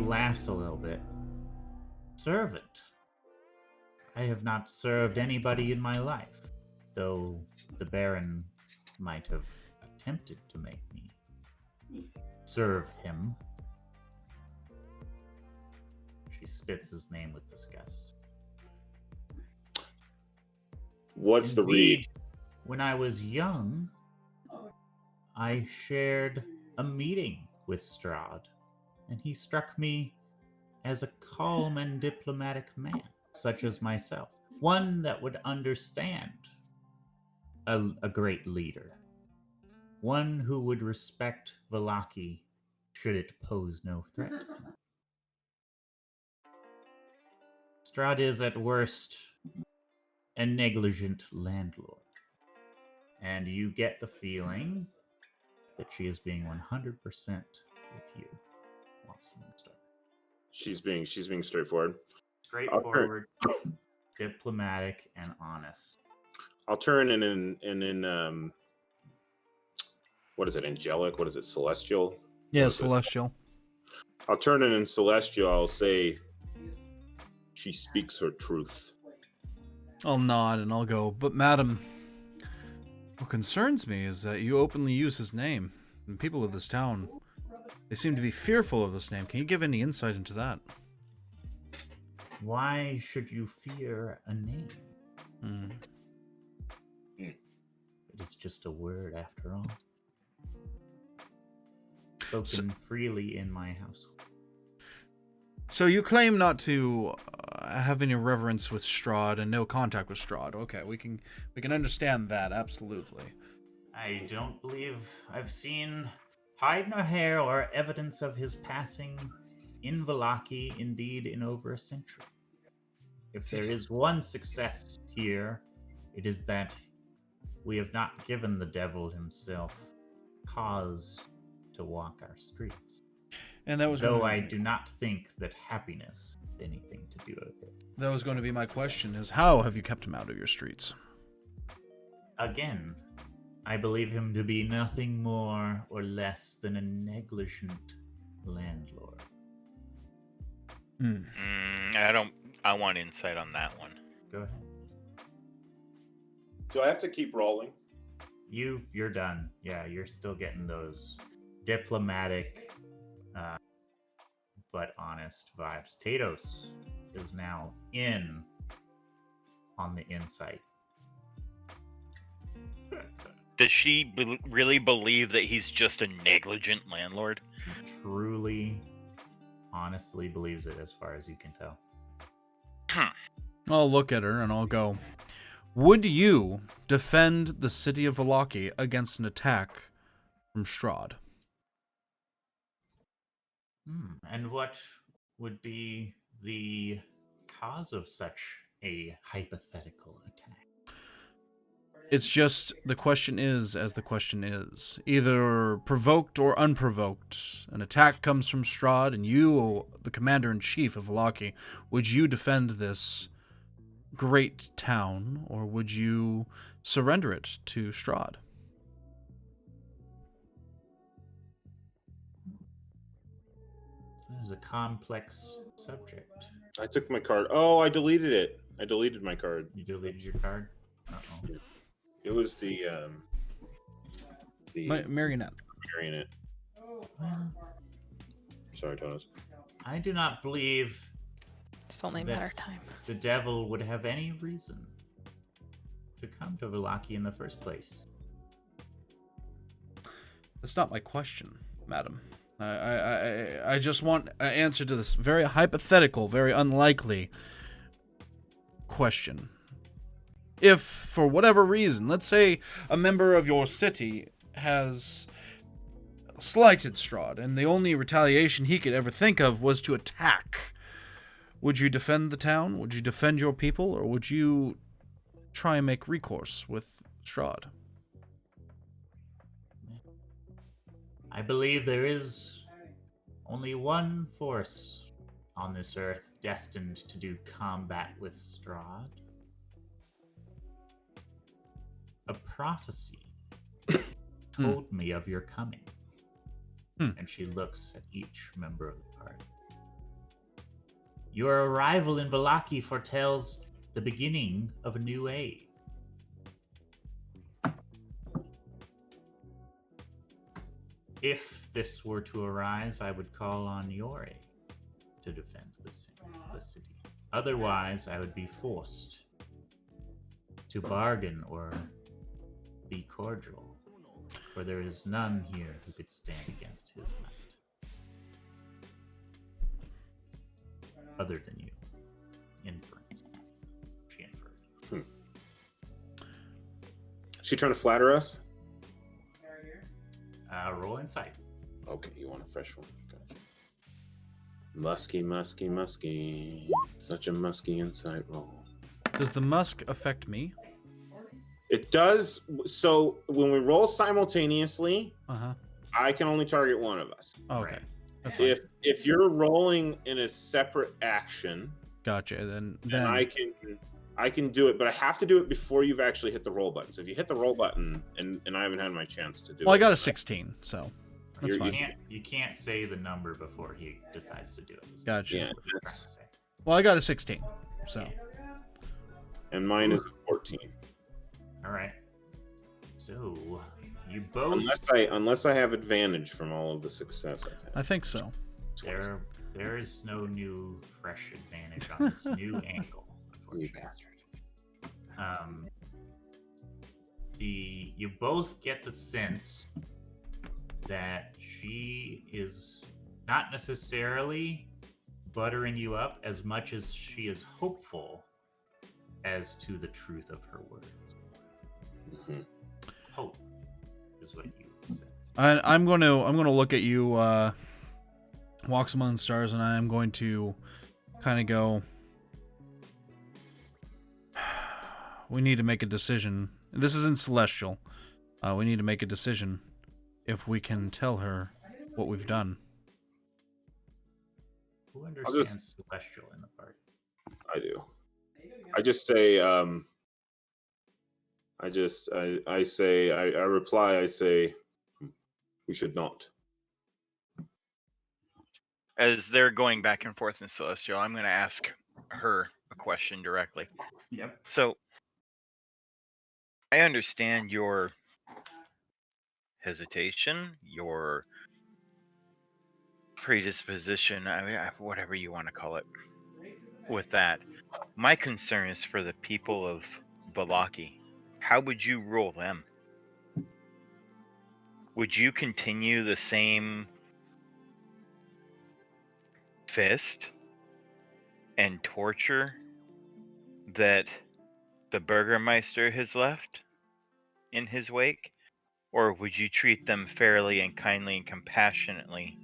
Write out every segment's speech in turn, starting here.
laughs a little bit. Servant. I have not served anybody in my life, though the Baron might have attempted to make me serve him. She spits his name with disgust. What's the read? When I was young, I shared a meeting with Strahd, and he struck me as a calm and diplomatic man, such as myself. One that would understand a great leader. One who would respect Vallaki should it pose no threat to him. Strahd is at worst a negligent landlord. And you get the feeling that she is being 100% with you, Westminster. She's being straightforward. Straightforward, diplomatic, and honest. I'll turn in what is it, angelic? What is it, celestial? Yeah, celestial. I'll turn it in celestial. I'll say, she speaks her truth. I'll nod and I'll go, but madam, what concerns me is that you openly use his name. And people of this town, they seem to be fearful of this name. Can you give any insight into that? Why should you fear a name? It is just a word after all. Spoken freely in my household. So you claim not to have any reverence with Strahd and no contact with Strahd. Okay, we can understand that, absolutely. I don't believe I've seen hide nor hair or evidence of his passing in Vallaki, indeed in over a century. If there is one success here, it is that we have not given the devil himself cause to walk our streets. And that was though I do not think that happiness has anything to do with it. That was going to be my question, is how have you kept him out of your streets? Again, I believe him to be nothing more or less than a negligent landlord. I want insight on that one. Go ahead. Do I have to keep rolling? You're done. Yeah, you're still getting those diplomatic but honest vibes. Tatos is now in on the insight. Does she really believe that he's just a negligent landlord? She truly, honestly believes it as far as you can tell. I'll look at her and I'll go, would you defend the city of Vallaki against an attack from Strahd? And what would be the cause of such a hypothetical attack? It's just, the question is as the question is. Either provoked or unprovoked. An attack comes from Strahd, and you, the commander-in-chief of Vallaki, would you defend this great town, or would you surrender it to Strahd? It is a complex subject. I took my card. Oh, I deleted it. I deleted my card. You deleted your card? Uh-oh. It was the Marionette. Marionette. Well, sorry, Thomas. I do not believe It's only a matter of time. the devil would have any reason to come to Vallaki in the first place. That's not my question, madam. I just want an answer to this very hypothetical, very unlikely question. If, for whatever reason, let's say a member of your city has slighted Strahd, and the only retaliation he could ever think of was to attack, would you defend the town? Would you defend your people? Or would you try and make recourse with Strahd? I believe there is only one force on this earth destined to do combat with Strahd. A prophecy told me of your coming. And she looks at each member of the party. Your arrival in Vallaki foretells the beginning of a new age. If this were to arise, I would call on your aid to defend the city. Otherwise, I would be forced to bargain or be cordial, for there is none here who could stand against his might. Other than you. Inference. She inferred. She trying to flatter us? Roll insight. Okay, you want a fresh one. Gotcha. Musky, musky, musky. Such a musky insight roll. Does the musk affect me? It does. So when we roll simultaneously, I can only target one of us. Oh, okay. Right. That's fine. If you're rolling in a separate action, Gotcha. Then I can do it, but I have to do it before you've actually hit the roll button. So if you hit the roll button and I haven't had my chance to do it. Well, I got a 16, so that's You're- fine. You can't say the number before he decides to do it. Gotcha. Yeah, That's what I'm trying to that's, say. Well, I got a 16, so and mine is a 14. All right. So you both Unless I have advantage from all of the success I've had. I think so. there is no new fresh advantage on this new angle. You Unfortunately. bastard. You both get the sense that she is not necessarily buttering you up as much as she is hopeful as to the truth of her words. Mhm. Hope is what you sense. I'm gonna look at you, walks among the stars, and I'm going to kind of go. We need to make a decision. This isn't celestial. We need to make a decision if we can tell her what we've done. Who understands celestial in the party? I do. I just say, I reply, I say, we should not. As they're going back and forth in Celestial, I'm going to ask her a question directly. Yep. So, I understand your hesitation, your predisposition, whatever you want to call it, with that. My concern is for the people of Vallaki. How would you rule them? Would you continue the same fist and torture that the Burgermeister has left in his wake? Or would you treat them fairly and kindly and compassionately?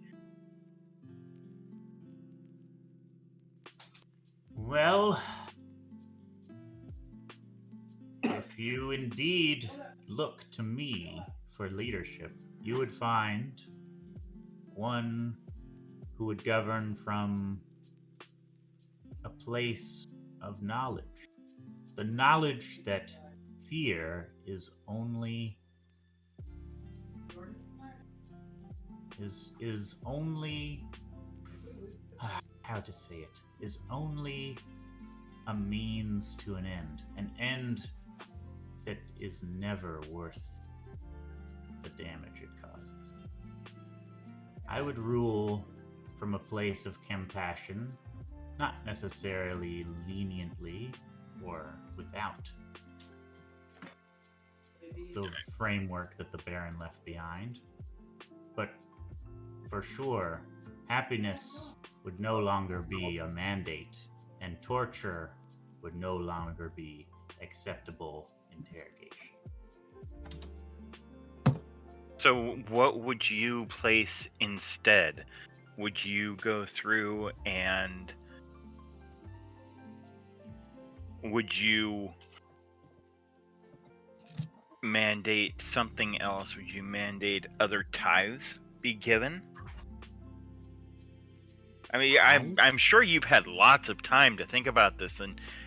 Well, if you indeed look to me for leadership, you would find one who would govern from a place of knowledge. The knowledge that fear is only how to say it, is only a means to an end that is never worth the damage it causes. I would rule from a place of compassion, not necessarily leniently or without the framework that the Baron left behind, but for sure, happiness would no longer be a mandate, and torture would no longer be acceptable interrogation. So what would you place instead? Would you go through and would you mandate something else? Would you mandate other tithes be given? I mean, I'm sure you've had lots of time to think about this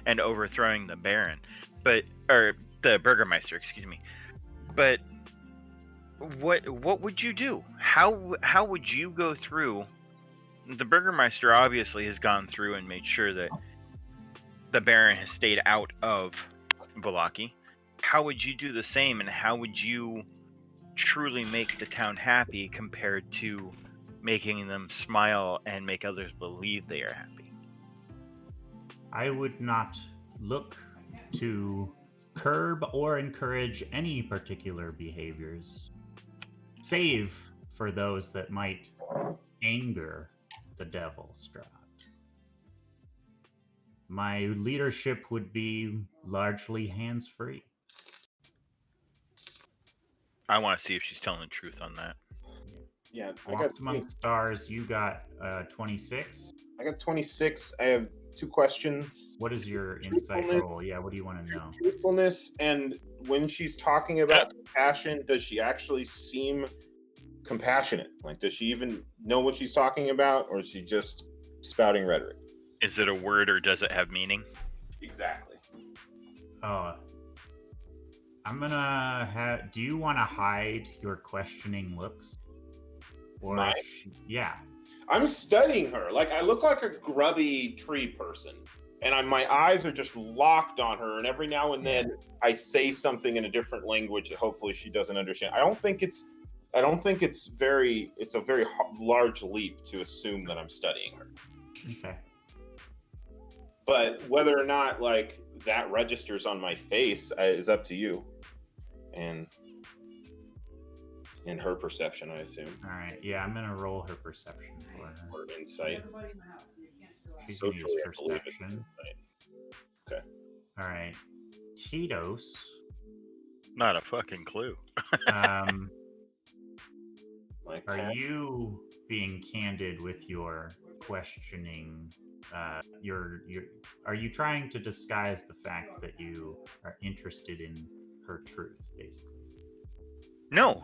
and overthrowing the Baron, or the Burgermeister, excuse me. But what would you do? How would you go through the Burgermeister obviously has gone through and made sure that the Baron has stayed out of Vallaki. How would you do the same, and how would you truly make the town happy compared to making them smile and make others believe they are happy? I would not look to curb or encourage any particular behaviors, save for those that might anger the devil, Strahd. My leadership would be largely hands-free. I want to see if she's telling the truth on that. Yeah, I got Walks Among Stars, you got 26. I got 26. I have 2 questions. What is your insight Truthfulness. roll? Yeah, what do you want to know? Truthfulness, and when she's talking about compassion, does she actually seem compassionate? Like, does she even know what she's talking about, or is she just spouting rhetoric? Is it a word or does it have meaning? Exactly. I'm gonna have. Do you want to hide your questioning looks? Or Mine? Yeah. I'm studying her. Like, I look like a grubby tree person, and my eyes are just locked on her. And every now and then, I say something in a different language that hopefully she doesn't understand. I don't think it's a very large leap to assume that I'm studying her. Okay. But whether or not like that registers on my face is up to you, and in her perception, I assume. All right. Yeah, I'm gonna roll her perception for her. Or insight. She's gonna use Socially, I believe it's perception. insight. Okay. All right. Titos. Not a fucking clue. Like Are that. you being candid with your questioning? Are you trying to disguise the fact that you are interested in her truth, basically? No,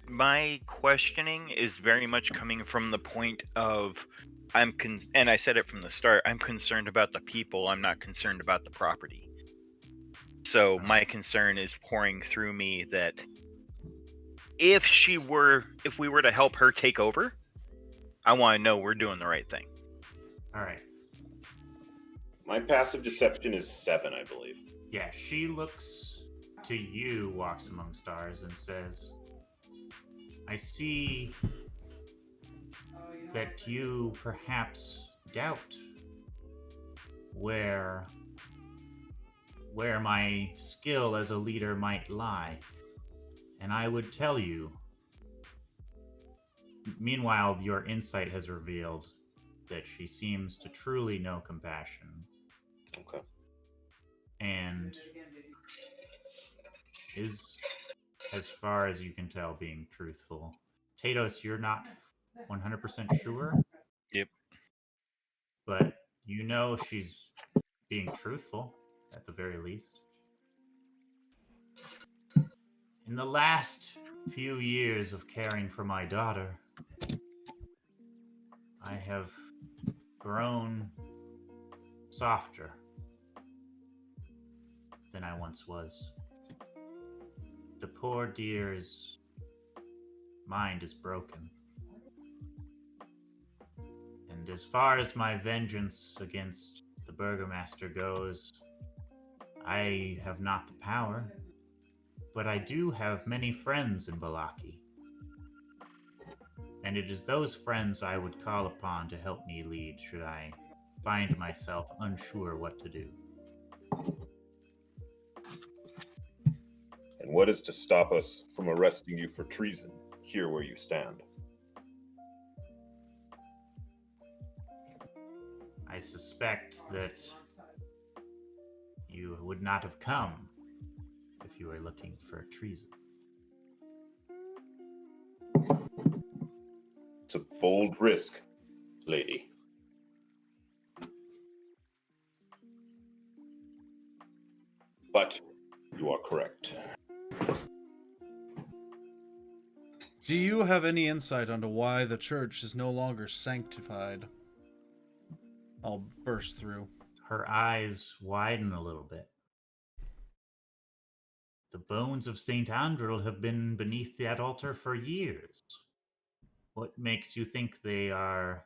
my questioning is very much coming from the point of and I said it from the start, I'm concerned about the people, I'm not concerned about the property. So my concern is pouring through me that if we were to help her take over, I want to know we're doing the right thing. All right. My passive deception is 7, I believe. Yeah, she looks to you, Walks Among Stars, and says, I see that you perhaps doubt where my skill as a leader might lie. And I would tell you, meanwhile, your insight has revealed that she seems to truly know compassion. Okay. And is, as far as you can tell, being truthful. Tatos, you're not 100% sure? Yep. But you know she's being truthful, at the very least. In the last few years of caring for my daughter, I have grown softer than I once was. The poor dear's mind is broken. And as far as my vengeance against the Burgomaster goes, I have not the power, but I do have many friends in Vallaki. And it is those friends I would call upon to help me lead should I find myself unsure what to do. And what is to stop us from arresting you for treason here where you stand? I suspect that you would not have come if you were looking for treason. It's a bold risk, lady. But you are correct. Do you have any insight onto why the church is no longer sanctified? I'll burst through. Her eyes widen a little bit. The bones of St. Andrel have been beneath that altar for years. What makes you think they are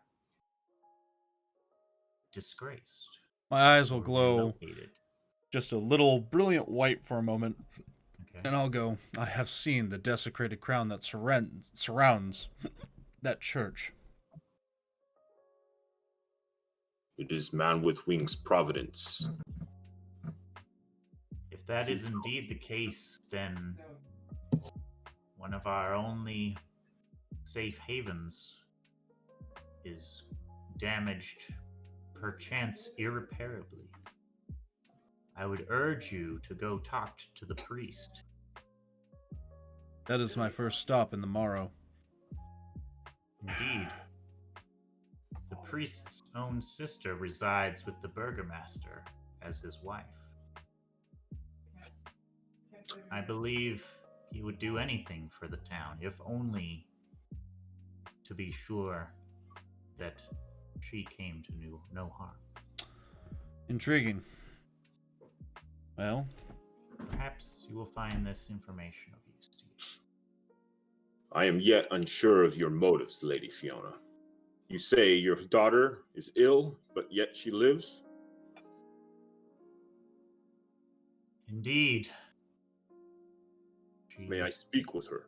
disgraced? My eyes will or glow relocated? just a little brilliant white for a moment, Okay. and I'll go, I have seen the desecrated crown that surrounds that church. It is man with wings providence. If that is indeed the case, then one of our only safe havens is damaged, perchance irreparably. I would urge you to go talk to the priest. That is my first stop in the morrow. Indeed. The priest's own sister resides with the burgomaster as his wife. I believe he would do anything for the town, if only to be sure that she came to no harm. Intriguing. Well, Perhaps you will find this information of use to you. I am yet unsure of your motives, Lady Fiona. You say your daughter is ill, but yet she lives? Indeed. May I speak with her?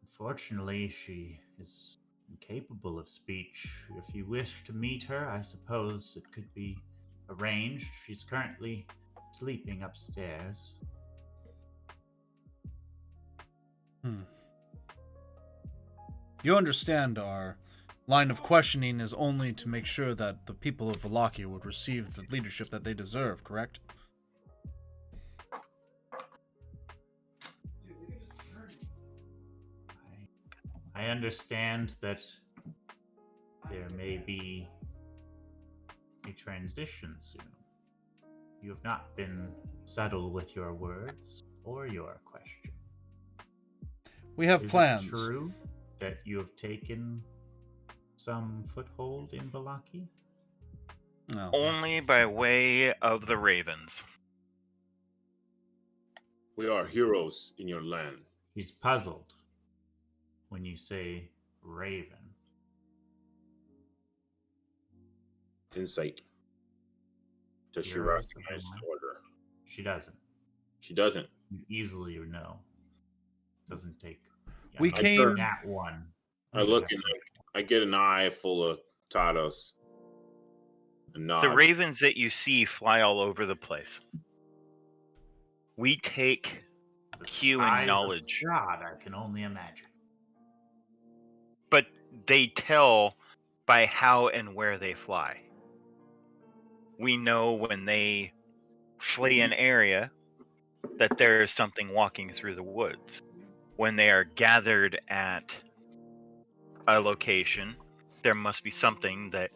Unfortunately, she is incapable of speech. If you wish to meet her, I suppose it could be arranged. She's currently sleeping upstairs. You understand our line of questioning is only to make sure that the people of Vallaki would receive the leadership that they deserve, correct? I understand that there may be a transition soon. You have not been subtle with your words or your question. We have Is plans. it true that you have taken some foothold in Vallaki? No. Only by way of the ravens. We are heroes in your land. He's puzzled when you say raven. Insight. Does she Heroes of recognize the the land? order? She doesn't. She doesn't. You easily know. Doesn't take. We I came. turn- Nat one. I look and I get an eye full of Tados. A nod. The ravens that you see fly all over the place. We take The cue and size of knowledge. Strahd, I can only imagine. But they tell by how and where they fly. We know when they flee an area that there is something walking through the woods. When they are gathered at a location, there must be something that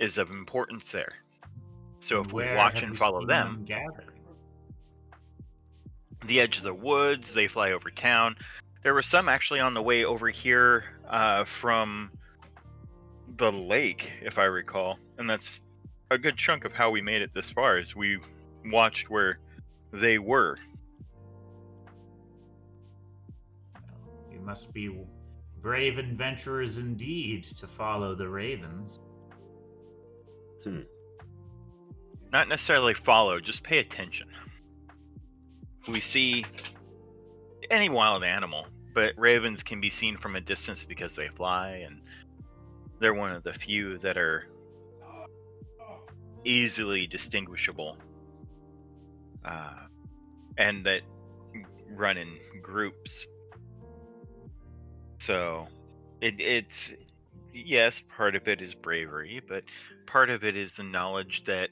is of importance there. So And if we where watch have and you follow seen them, gathering? the edge of the woods, they fly over town. There were some actually on the way over here from the lake, if I recall. And that's a good chunk of how we made it this far, is we watched where they were. You must be brave adventurers indeed to follow the ravens. Not necessarily follow, just pay attention. We see any wild animal, but ravens can be seen from a distance because they fly, and they're one of the few that are easily distinguishable, and that run in groups. So it's yes, part of it is bravery, but part of it is the knowledge that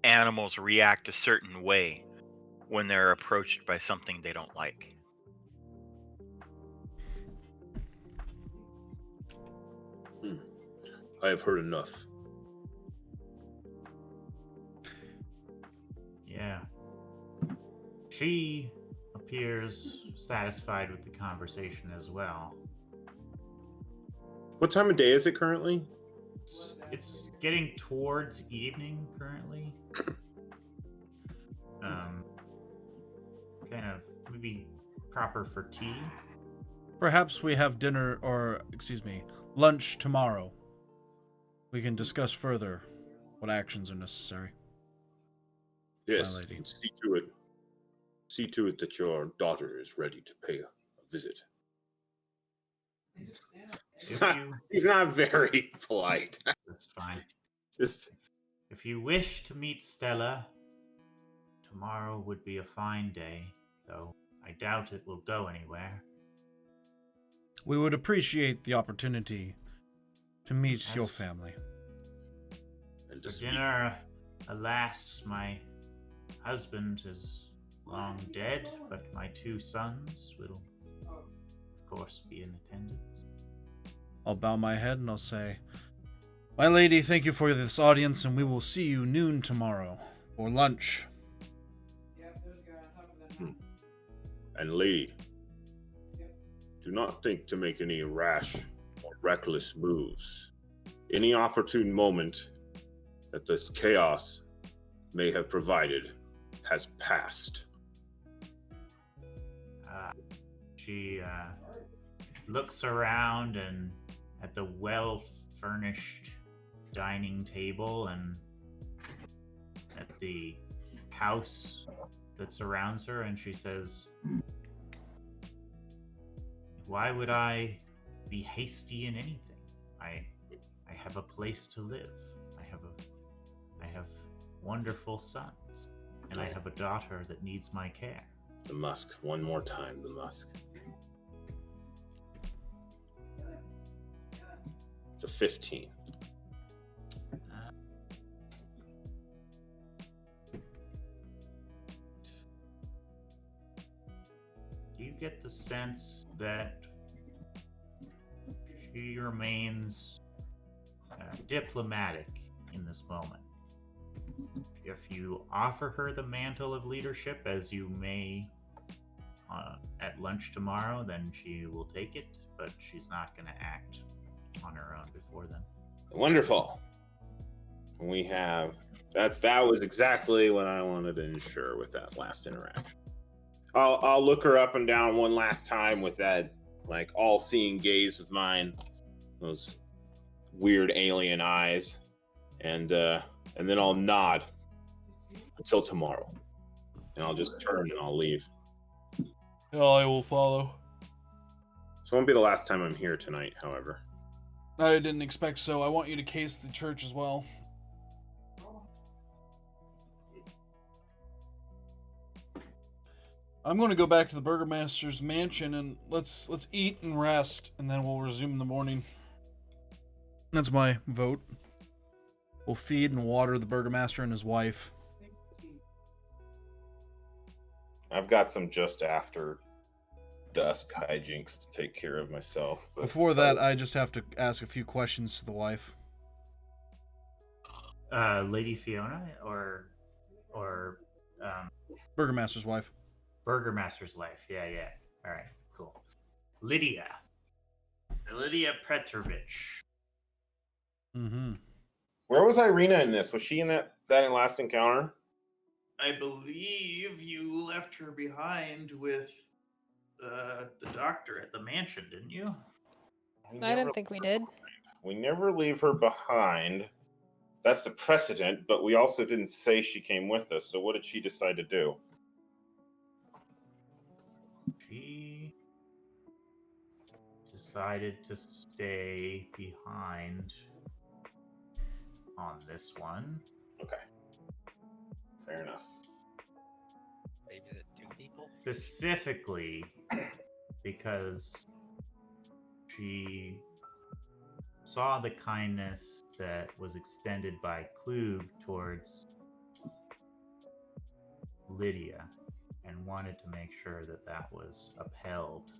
animals react a certain way when they're approached by something they don't like. I have heard enough. Yeah. She appears satisfied with the conversation as well. What time of day is it currently? It's getting towards evening currently. Kind of maybe proper for tea. Perhaps we have lunch tomorrow. We can discuss further what actions are necessary. Yes, My lady. and see to it that your daughter is ready to pay a visit. He's not very polite. That's fine. Just If you wish to meet Stella, tomorrow would be a fine day, though I doubt it will go anywhere. We would appreciate the opportunity to meet your Yes. family. and For to speak. dinner, alas, my husband is long dead, but my 2 sons will, of course, be in attendance. I'll bow my head and I'll say, my lady, thank you for this audience, and we will see you noon tomorrow for lunch. And lady, do not think to make any rash or reckless moves. Any opportune moment that this chaos may have provided has passed. She looks around and at the well-furnished dining table and at the house that surrounds her, and she says, why would I be hasty in anything? I have a place to live. I have wonderful sons, and I have a daughter that needs my care. The musk, one more time, the musk. It's a 15. Do you get the sense that she remains diplomatic in this moment? If you offer her the mantle of leadership, as you may at lunch tomorrow, then she will take it, but she's not going to act on her own before then. Wonderful. We have that was exactly what I wanted to ensure with that last interaction. I'll look her up and down one last time with that like all-seeing gaze of mine, those weird alien eyes, and then I'll nod until tomorrow, and I'll just turn and I'll leave. I will follow. This won't be the last time I'm here tonight, however. I didn't expect so. I want you to case the church as well. I'm going to go back to the Burgomaster's mansion and let's eat and rest, and then we'll resume in the morning. That's my vote. We'll feed and water the Burgomaster and his wife. I've got some just after dusk hijinks to take care of myself. Before that, I just have to ask a few questions to the wife. Lady Fiona or Burgomaster's wife. Burgomaster's life. Yeah. All right, cool. Lydia Petrovich. Mm-hmm. Where was Irina in this? Was she in that last encounter? I believe you left her behind with the doctor at the mansion, didn't you? I didn't think we did. We never leave her behind. That's the precedent, but we also didn't say she came with us. So what did she decide to do? She decided to stay behind on this one. Okay. Fair enough. Maybe 2 people? Specifically because she saw the kindness that was extended by Klug towards Lydia and wanted to make sure that that was upheld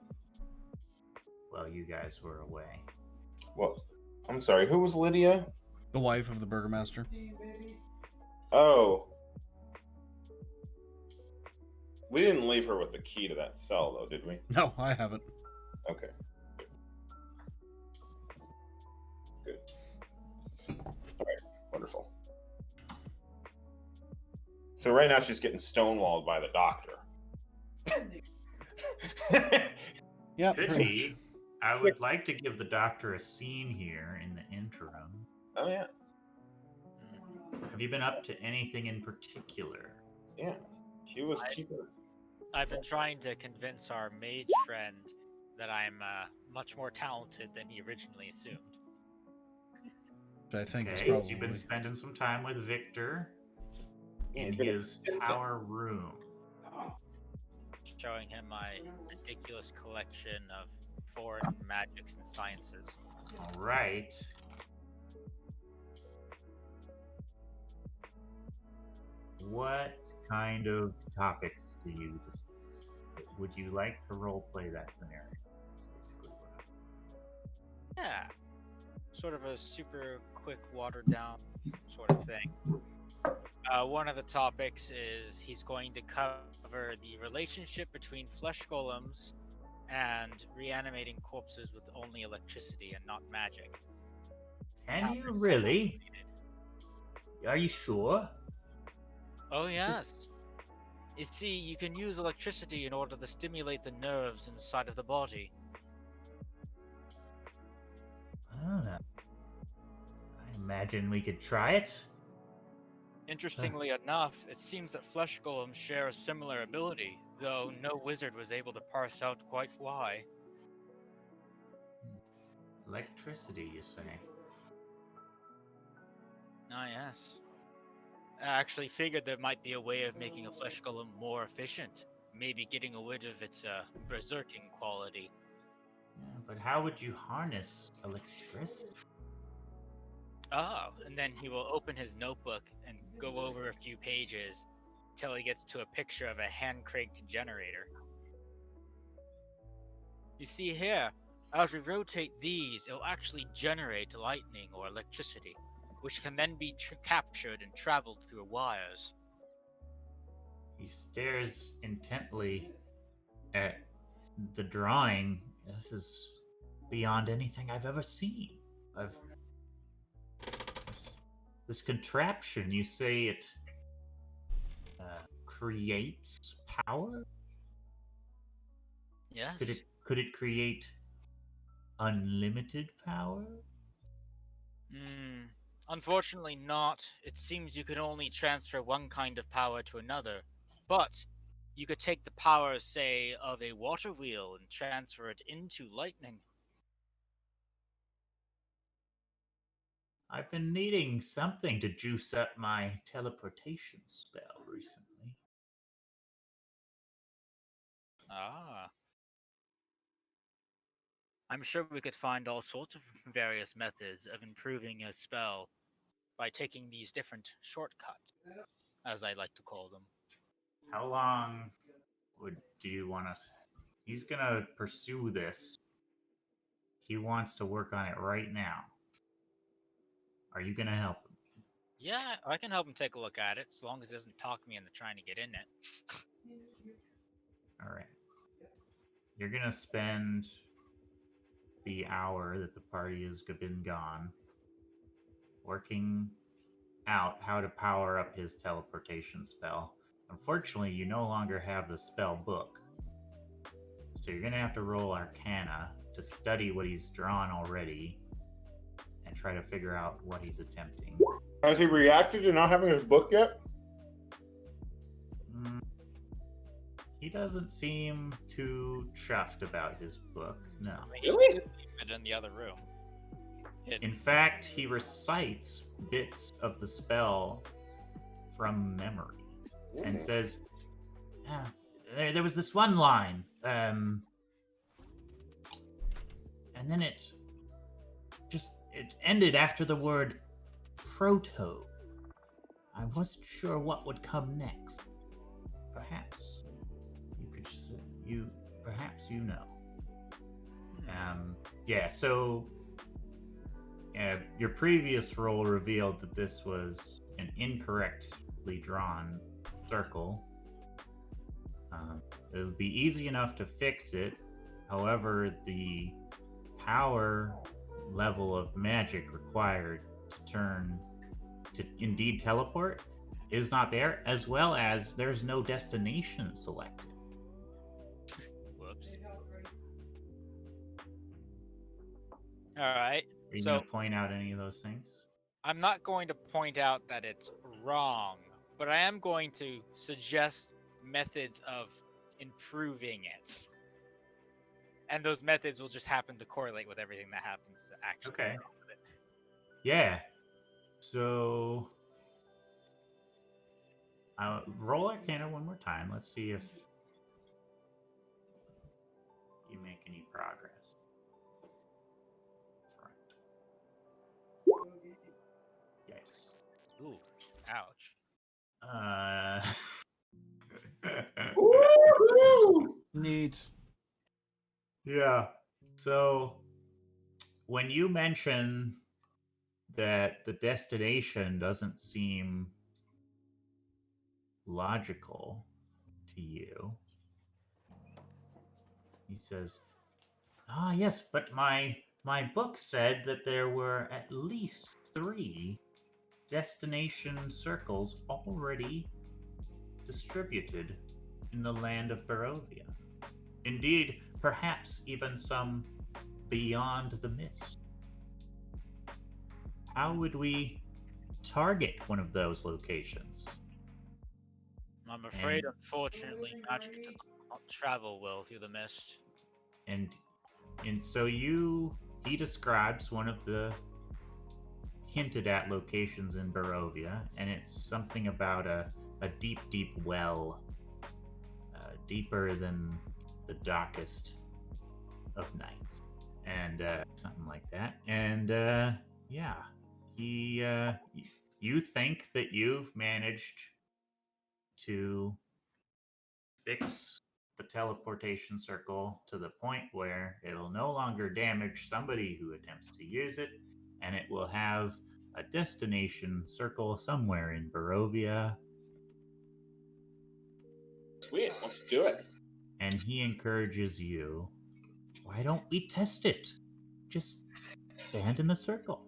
while you guys were away. Well, I'm sorry, who was Lydia? The wife of the Burgomaster. Oh. We didn't leave her with the key to that cell, though, did we? No, I haven't. Okay. Good. All right, wonderful. So right now she's getting stonewalled by the doctor. Yeah, Could pretty be. much. I It's would like to give the doctor a scene here in the interim. Oh yeah, Have you been up to anything in particular? yeah. He was keeping. I've been trying to convince our mage friend that I'm much more talented than he originally assumed. Which I think is Okay, so you've been probably. spending some time with Victor Yeah, in he's been his consistent. tower room. Showing him my ridiculous collection of foreign magics and sciences. All right. What kind of topics do you discuss? Would you like to roleplay that scenario? Basically, what Yeah. Sort of a super quick, watered down sort of thing. One of the topics is he's going to cover the relationship between flesh golems and reanimating corpses with only electricity and not magic. Can How you they're so really? complicated. Are you sure? Oh, yes. You see, you can use electricity in order to stimulate the nerves inside of the body. Ah, I imagine we could try it. Interestingly enough, it seems that flesh golems share a similar ability, though no wizard was able to parse out quite why. Electricity, you say? Ah, yes. I actually figured there might be a way of making a flesh golem more efficient, maybe getting rid of its berserking quality. Yeah, but how would you harness electricity? Oh, and then he will open his notebook and go over a few pages till he gets to a picture of a hand-cranked generator. You see here, as we rotate these, it'll actually generate lightning or electricity, which can then be captured and traveled through wires. He stares intently at the drawing. This is beyond anything I've ever seen. This contraption, you say it creates power? Yes. Could it create unlimited power? Unfortunately not. It seems you can only transfer one kind of power to another. But you could take the power, say, of a water wheel and transfer it into lightning. I've been needing something to juice up my teleportation spell recently. Ah. I'm sure we could find all sorts of various methods of improving a spell by taking these different shortcuts, as I like to call them. How long do you want us? He's gonna pursue this. He wants to work on it right now. Are you gonna help him? Yeah, I can help him take a look at it, as long as it doesn't talk me into trying to get in it. All right. You're gonna spend the hour that the party has been gone working out how to power up his teleportation spell. Unfortunately, you no longer have the spell book. So you're going to have to roll Arcana to study what he's drawn already and try to figure out what he's attempting. Has he reacted to not having his book yet? He doesn't seem too chuffed about his book, no. Really? He did leave it in the other room. In fact, he recites bits of the spell from memory and says, there was this one line, and then it ended after the word proto. I wasn't sure what would come next. Perhaps you know. So your previous roll revealed that this was an incorrectly drawn circle. It would be easy enough to fix it. However, the power level of magic required to turn to indeed teleport is not there, as well as there's no destination selected. Whoops. All right. Are you So going to point out any of those things? I'm not going to point out that it's wrong, but I am going to suggest methods of improving it. And those methods will just happen to correlate with everything that happens to actually Okay. go wrong with it. Yeah. So, roll Arcana one more time. Let's see if you make any progress. Yikes. Ooh, ouch. Woo-hoo! Neat. Yeah. So, when you mention that the destination doesn't seem logical to you, he says, "Ah, yes, but my book said that there were at least 3 destination circles already distributed in the land of Barovia. Indeed, perhaps even some beyond the mist. How would we target one of those locations?" I'm afraid, And- unfortunately, magic does not travel well through the mist. And so he describes one of the hinted at locations in Barovia, and it's something about a deep, deep well, deeper than the darkest of nights, and something like that. And yeah, you think that you've managed to fix the teleportation circle to the point where it'll no longer damage somebody who attempts to use it, and it will have a destination circle somewhere in Barovia. Sweet, let's do it. And he encourages you, why don't we test it? Just stand in the circle.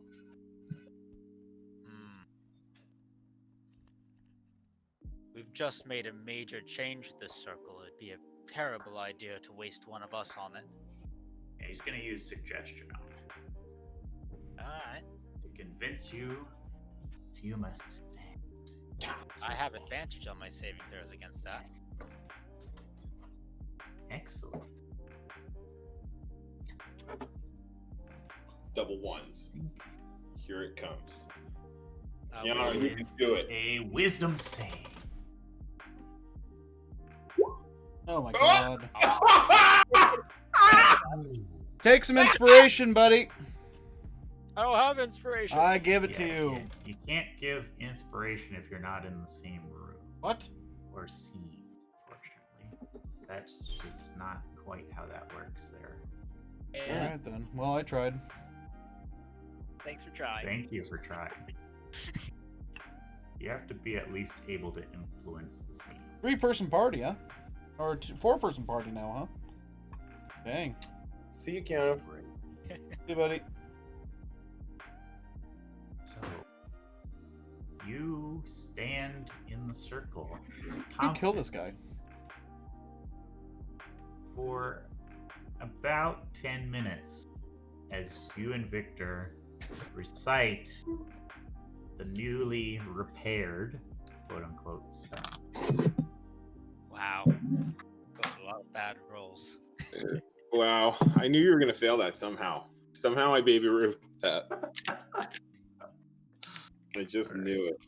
We've just made a major change to this circle. It'd be a terrible idea to waste one of us on it. Yeah, he's going to use suggestion on it Alright. to convince you that you must stand. I have advantage on my saving throws against that. Excellent. Double ones. Here it comes. Uh, Keanu, you can do it. A wisdom save. Oh my god. Take some inspiration, buddy. I don't have inspiration. I give it Yeah, to you. You can't give inspiration if you're not in the same room What? or scene, fortunately. That's just not quite how that works there. Yeah, Alright then. Well, I tried. thanks for trying. Thank you for trying. You have to be at least able to influence the scene. 3-person party, huh? Or 4-person party now, huh? Dang. See you, Keanu. Hey, buddy. So, you stand in the circle, You kill this guy. for about 10 minutes as you and Victor recite the newly repaired, quote unquote, spell. Wow. Those are a lot of bad rolls. Wow, I knew you were gonna fail that somehow. Somehow I baby roofed that. I just knew it.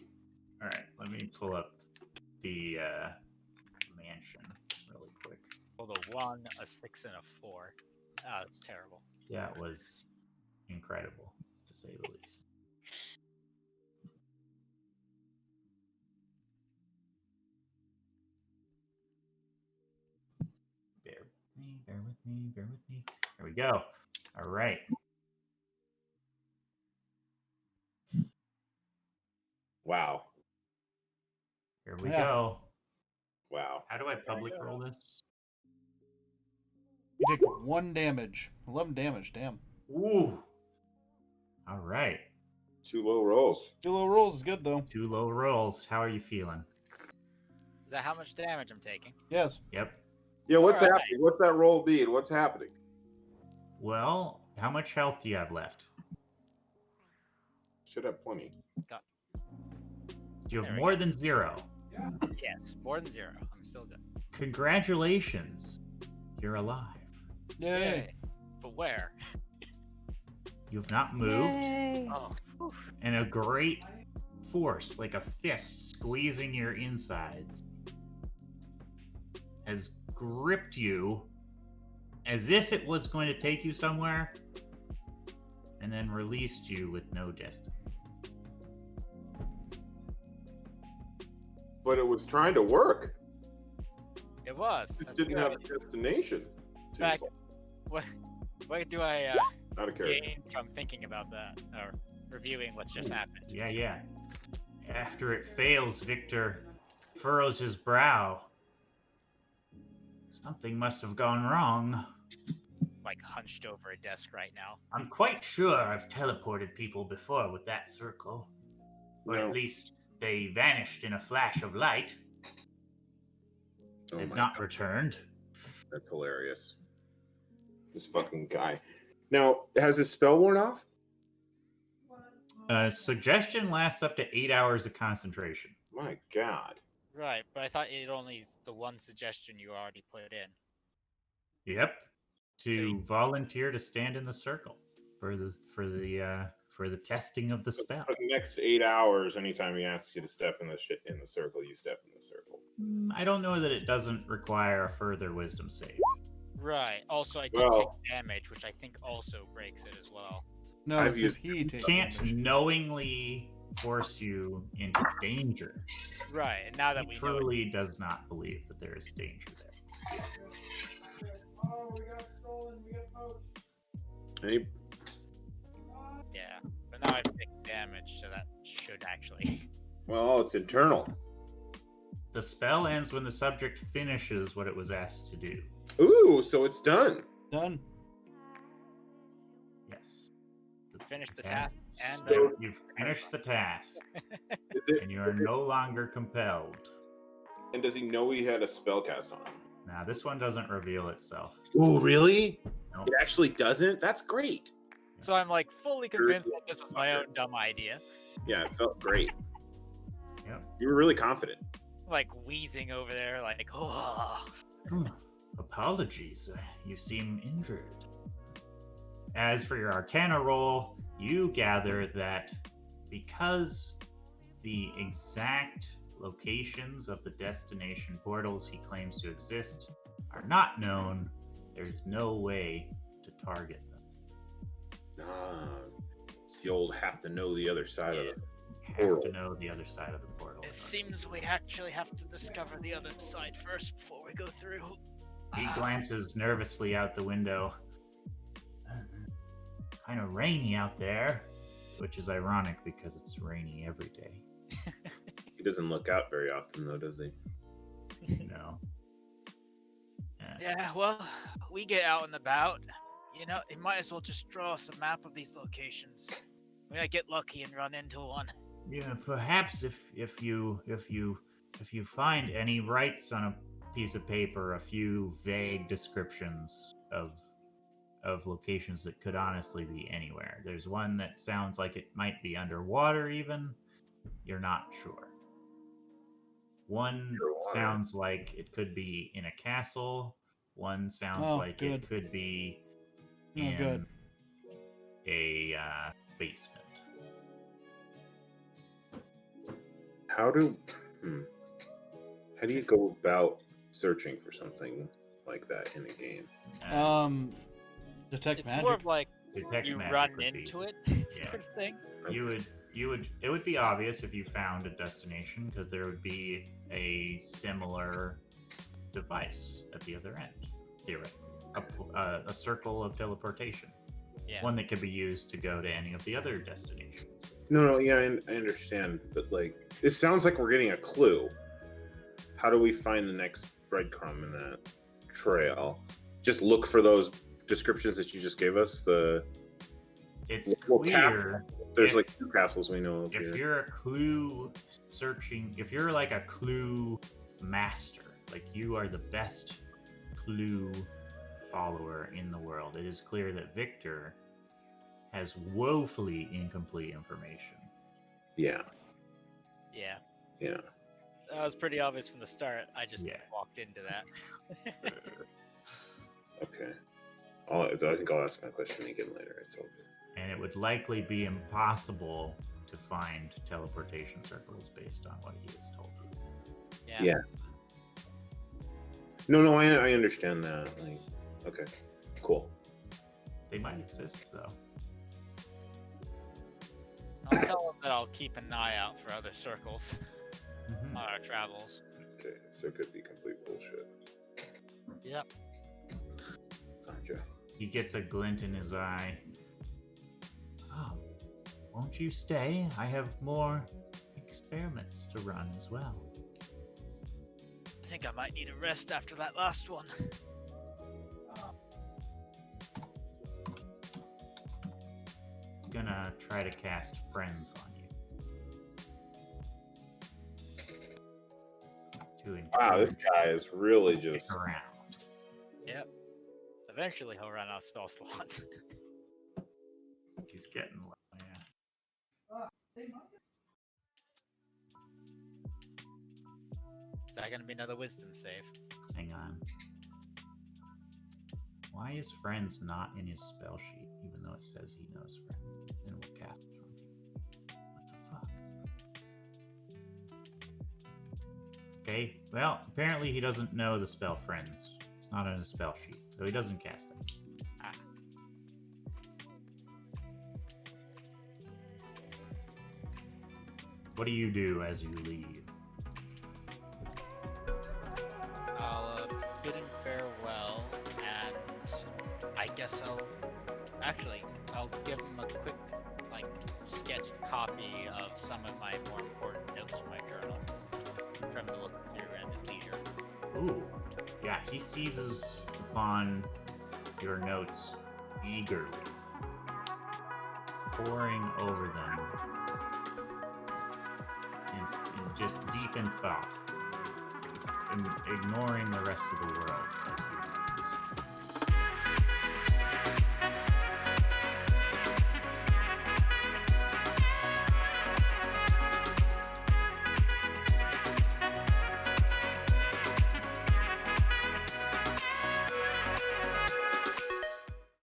All right, let me pull up the mansion really quick. Hold a 1, a 6, and a 4. Ah, that's terrible. That was incredible, to say the least. Bear with me, bear with me, bear with me. There we go. All right. Wow. Here we Yeah. go. Wow. How do I public roll this? You take 1 damage. 11 damage, damn. Ooh. All right. 2 low rolls. 2 low rolls is good, though. 2 low rolls. How are you feeling? Is that how much damage I'm taking? Yes. Yep. Yeah, what's All right. happening? What's that roll be and what's happening? Well, How much health do you have left? Should have plenty. Do you have There we more go. than 0? Yes, more than 0. I'm still good. Congratulations. You're alive. Yay. But where? You've not moved, Yay. Oh, whew. and a great force, like a fist squeezing your insides, has gripped you as if it was going to take you somewhere, and then released you with no destiny. But it was trying to work. It was. It That's didn't good. have a destination. Back- What do I Not a character. gain from thinking about that or reviewing what's just happened? Yeah. After it fails, Victor furrows his brow. Something must have gone wrong. Like hunched over a desk right now. I'm quite sure I've teleported people before with that circle. Or No. at least they vanished in a flash of light. Oh They've my not God. returned. That's hilarious. This fucking guy. Now, has his spell worn off? Suggestion lasts up to 8 hours of concentration. My God. Right, but I thought it only the one suggestion you already put in. Yep. To So volunteer to stand in the circle for the testing of the spell. For the next 8 hours, anytime he asks you to step in the circle, you step in the circle. I don't know that it doesn't require a further wisdom save. Right. Also, I did Well- take damage, which I think also breaks it as well. No, I've it's if used- he You takes can't damage. knowingly force you into danger. Right, and now that He we know it, truly does not believe that there is danger there. Hey, yeah. But now I've taken damage, so that should actually. well, it's internal. The spell ends when the subject finishes what it was asked to do. Ooh, so it's done. Done. Yes. Finish the Yeah. task and So- You've finished the task, Is it, and you are no longer compelled. and does he know he had a spell cast on him? Now, this one doesn't reveal itself. Oh, really? No. It actually doesn't? That's great. so I'm like fully convinced that this was my own dumb idea. Yeah, it felt great. Yep. You were really confident. Like wheezing over there, like, oh. Apologies, you seem injured. As for your Arcana roll, you gather that because the exact locations of the destination portals he claims to exist are not known, there's no way to target them. It's the old have to know the other side of it. Have Portal. to know the other side of the portal. It seems we actually have to discover the other side first before we go through. He glances nervously out the window. Kind of rainy out there, which is ironic because it's rainy every day. He doesn't look out very often, though, does he? You know. Yeah, well, we get out and about. You know, you might as well just draw us a map of these locations. We might get lucky and run into one. Yeah, perhaps if you find any writes on a piece of paper, a few vague descriptions of locations that could honestly be anywhere. There's one that sounds like it might be underwater even. You're not sure. One Underwater. sounds like it could be in a castle. One sounds Oh, like good. it could be Oh, in good. a basement. How do you go about searching for something like that in a game? Detect It's magic. more of like Detect you magic run would be- into it Yeah. sort of thing. It would be obvious if you found a destination because there would be a similar device at the other end, theoretically. A circle of teleportation, Yeah. one that could be used to go to any of the other destinations. No, yeah, I understand, but like, it sounds like we're getting a clue. How do we find the next breadcrumb in that trail? Just look for those descriptions that you just gave us. It's Well, clear There's If- like 2 castles we know of if here. you're a clue searching, if you're like a clue master, like you are the best clue follower in the world, it is clear that Victor has woefully incomplete information. Yeah. Yeah. Yeah. That was pretty obvious from the start. I just Yeah. walked into that. Okay. I think I'll ask my question again later. It's all good. And it would likely be impossible to find teleportation circles based on what he has told you. Yeah. Yeah. No, I understand that. Like, okay, cool. They might exist, though. I'll tell him that I'll keep an eye out for other circles Mhm. on our travels. Okay, so it could be complete bullshit. Yep. Gotcha. He gets a glint in his eye. Oh, won't you stay? I have more experiments to run as well. I think I might need a rest after that last one. He's gonna try to cast friends on you. To Wow, this encourage guy is really you to just. stick around. Yep. Eventually he'll run out of spell slots. He's getting low. Yeah. Is that gonna be another wisdom save? Hang on. Why is friends not in his spell sheet, even though it says he knows friends and will cast it on people? What the fuck? Okay, well, apparently he doesn't know the spell friends. It's not on his spell sheet, so he doesn't cast that. Ah. What do you do as you leave? I'll bid him farewell, and I guess I'll give him a quick, sketch copy of some of my more important notes from my journal for him to look through at his leisure. Ooh, yeah, he seizes upon your notes eagerly, poring over them in just deep in thought, and ignoring the rest of the world as he